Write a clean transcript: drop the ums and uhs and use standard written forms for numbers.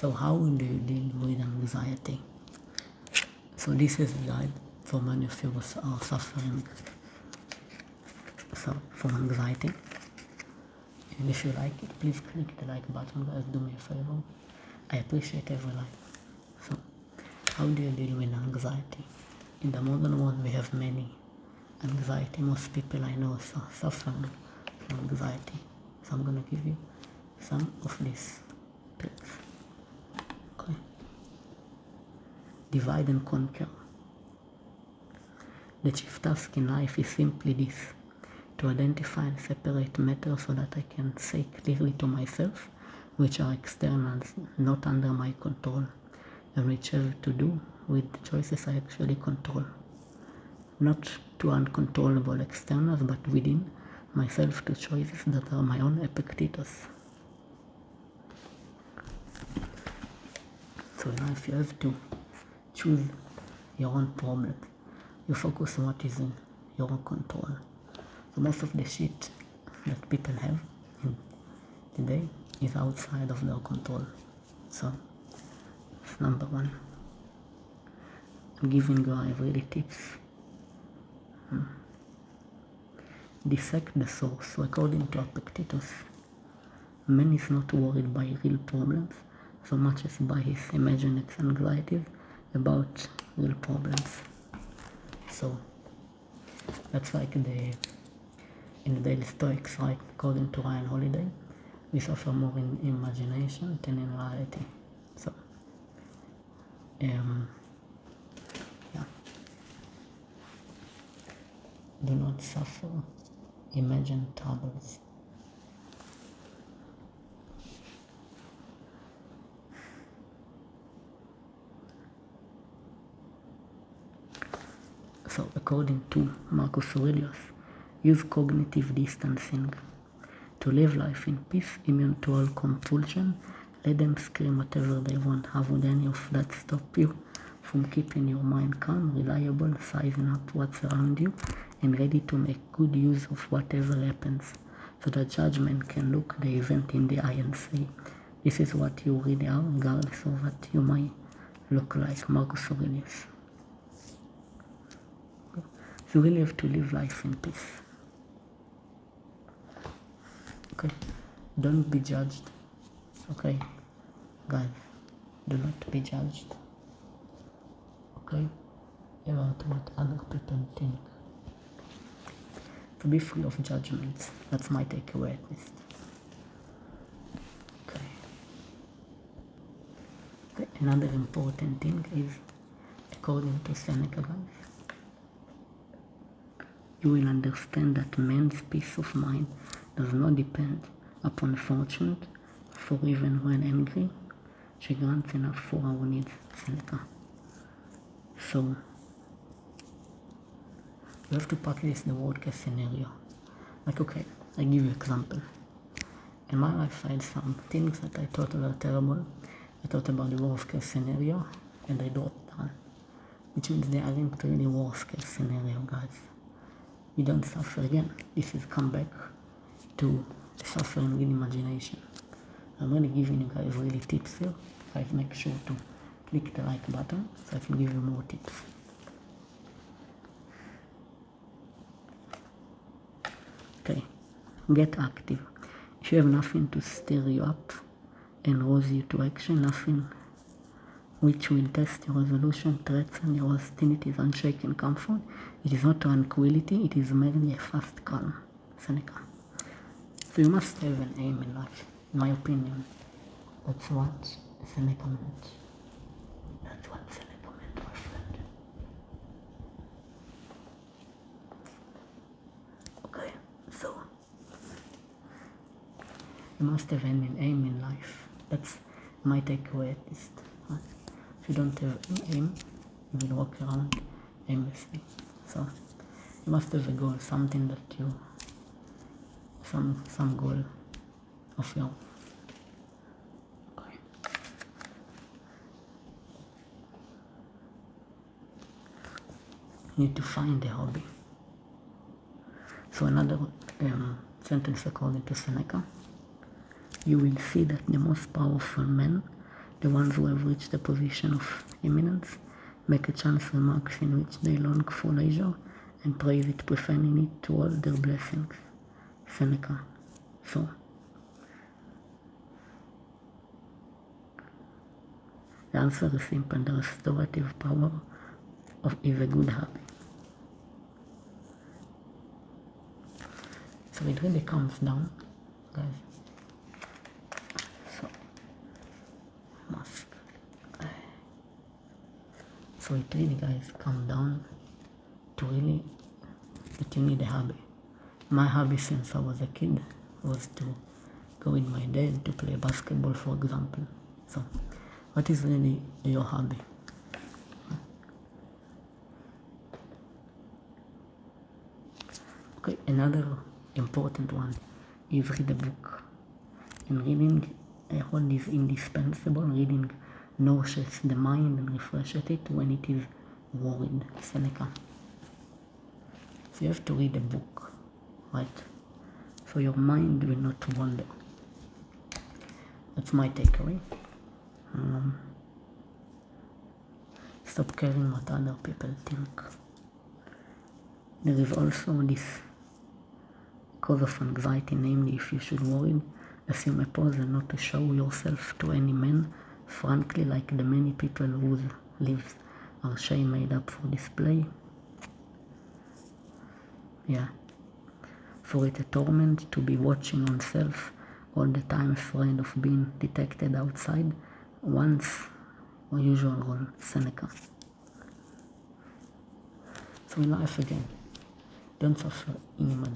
So how do you deal with anxiety? So this is a guide for many of you who are suffering from anxiety. And if you like it, please click the like button, guys. Do me a favor. I appreciate every like. So how do you deal with anxiety? In the modern world, we have many anxiety. Most people I know are suffering from anxiety. So I'm gonna give you some of these tricks. Okay. Divide and conquer. The chief task in life is simply this: to identify and separate matter so that I can say clearly to myself which are externals, not under my control, and which have to do with the choices I actually control. Not to uncontrollable externals, but within myself to choices that are my own Epictetus. So in life you have to choose your own problems. You focus on what is in your own control. So most of the shit that people have in today is outside of their control. So that's number one. I'm giving you really tips. Dissect the source. So according to Epictetus, man is not worried by real problems so much as by his imagined anxieties about real problems. So that's like in the daily Stoics, right? According to Ryan Holiday, we suffer more in imagination than in reality. So yeah. Do not suffer imagined troubles. So according to Marcus Aurelius, use cognitive distancing to live life in peace, immune to all compulsion. Let them scream whatever they want. How would any of that stop you from keeping your mind calm, reliable, sizing up what's around you, and ready to make good use of whatever happens, so that judgment can look the event in the eye and say, this is what you really are, regardless of what you might look like. Marcus Aurelius. You really have to live life in peace. Okay? Don't be judged. Okay? Guys, do not be judged. Okay? About what other people think. To be free of judgments. That's my takeaway at least. Okay. Another important thing is, according to Seneca, guys, you will understand that man's peace of mind does not depend upon fortune, for even when angry, she grants enough for our needs. Seneca. So you have to practice the worst case scenario. Like, okay, I give you an example. In my life, I had some things that I thought were terrible. I thought about the worst case scenario, and I wrote down, which means they aren't really worst case scenario, guys. You don't suffer again. This is come back to suffering with imagination. I'm really giving you guys really tips here. Guys, make sure to click the like button so I can give you more tips. Okay, get active. If you have nothing to stir you up and rouse you to action, nothing which will test your resolution, threaten your hostilities, unshaken comfort, it is not tranquility, it is merely a fast calm. Seneca. So you must have an aim in life, in my opinion. That's what Seneca meant. That's what Seneca meant, my friend. Okay, so you must have an aim in life. That's my takeaway at least. If you don't have an aim, you will walk around aimlessly. So you must have a goal, something that you, some goal of your. Okay. You need to find a hobby. So another sentence according to Seneca, you will see that the most powerful men The ones who have reached a position of eminence make a chance remarks in which they long for leisure and praise it, preferring it to all their blessings. Seneca. So, the answer is simple. The restorative power is a good habit. So it really comes down, guys. So it really, guys, comes down to really that you need a hobby. My hobby since I was a kid was to go with my dad to play basketball, for example. So, what is really your hobby? Okay, another important one is read a book. And reading all is indispensable. Reading nourishes the mind and refreshes it when it is worried. Seneca. So you have to read a book, right? So your mind will not wander. That's my takeaway. Stop caring what other people think. There is also this cause of anxiety, namely if you should worry, assume a pause and not to show yourself to any man, frankly, like the many people whose lives are shame made up for display. Yeah. For it a torment to be watching oneself all the time, afraid of being detected outside one's usual role. Seneca. So in life again, don't suffer in imagination.